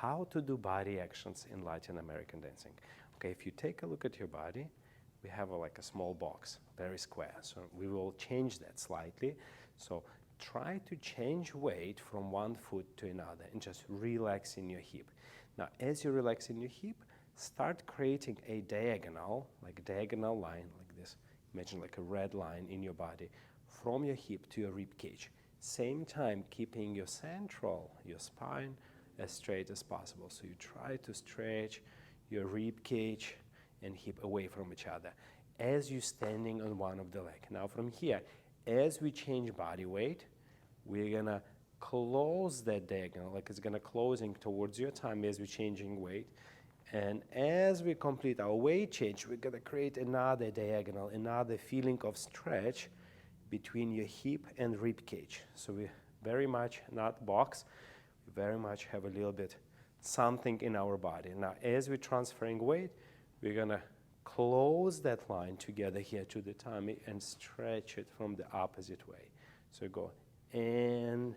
how to do body actions in Latin American dancing. Okay, if you take a look at your body, we have like a small box, very square. So we will change that slightly. So try to change weight from one foot to another and just relax in your hip. Now, as you relax in your hip, start creating a diagonal, like a diagonal line like this. Imagine like a red line in your body from your hip to your rib cage. Same time, keeping your central, your spine, as straight as possible. So you try to stretch your rib cage and hip away from each other as you're standing on one of the legs. Now from here, as we change body weight, we're gonna close that diagonal, like it's gonna closing towards your tummy as we're changing weight. And as we complete our weight change, we're gonna create another diagonal, another feeling of stretch between your hip and rib cage. So we very much not box, we very much have a little bit something in our body. Now, as we're transferring weight, we're gonna close that line together here to the tummy and stretch it from the opposite way. So go and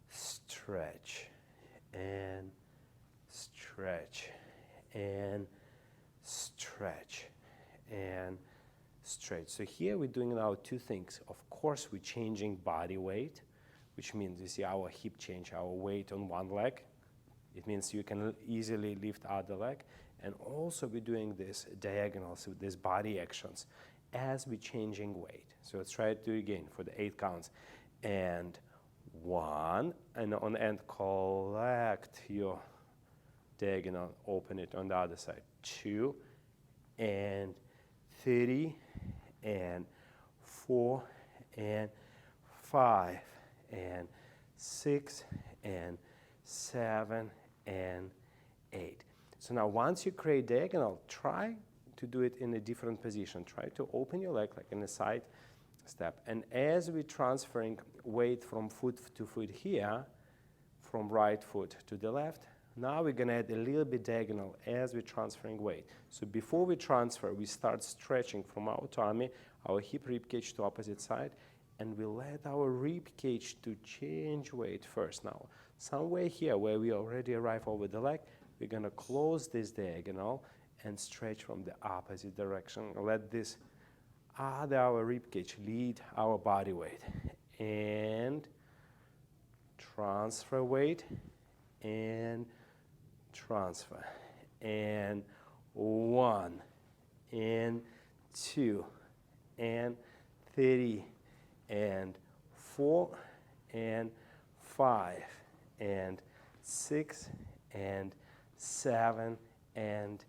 stretch, and stretch, and stretch, and stretch. So here we're doing now two things. Of course, we're changing body weight, which means you see our hip change, our weight on one leg. It means you can easily lift other leg. And also we're doing this diagonals with these body actions as we're changing weight. So let's try to do it again for the 8 counts. And 1, and on the end, collect your diagonal, open it on the other side. 2, and 3, and 4, and 5, and 6, and 7, and 8. So now once you create diagonal, try to do it in a different position. Try to open your leg like in a side step. And as we're transferring weight from foot to foot here, from right foot to the left, now we're gonna add a little bit diagonal as we're transferring weight. So before we transfer, we start stretching from our tummy, our hip rib cage to opposite side, and we let our rib cage to change weight first. Now, somewhere here where we already arrive over the leg, we're gonna close this diagonal and stretch from the opposite direction. Let this our rib cage lead our body weight. And transfer weight, and transfer. And 1, and 2, and 3, and 4, and 5, and 6, and 7, and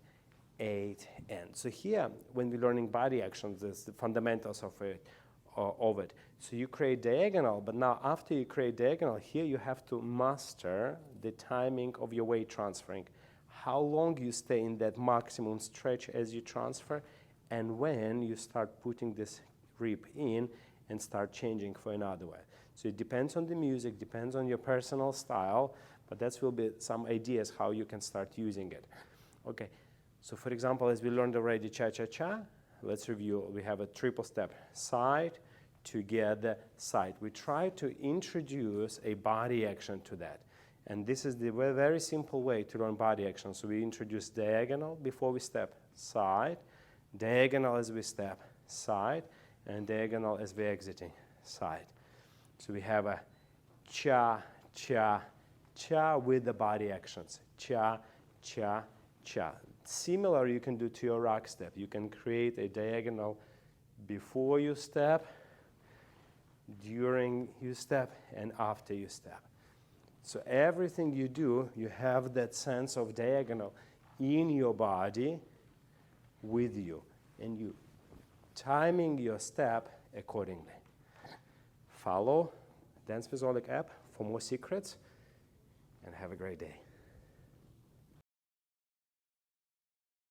8, and so here, when we're learning body actions, there's the fundamentals of it. So you create diagonal, but now after you create diagonal, here you have to master the timing of your weight transferring. How long you stay in that maximum stretch as you transfer, and when you start putting this rib in and start changing for another way. So it depends on the music, depends on your personal style, but that will be some ideas how you can start using it. Okay, so for example, as we learned already cha-cha-cha, let's review. We have a triple step, side, together, side. We try to introduce a body action to that. And this is the very simple way to learn body action. So we introduce diagonal before we step, side, diagonal as we step, side, and diagonal as we're exiting, side. So we have a cha, cha, cha with the body actions, cha, cha, cha. Similar you can do to your rock step. You can create a diagonal before you step, during you step, and after you step. So everything you do, you have that sense of diagonal in your body with you, and you timing your step accordingly. Follow Dance with Oleg app for more secrets, and have a great day.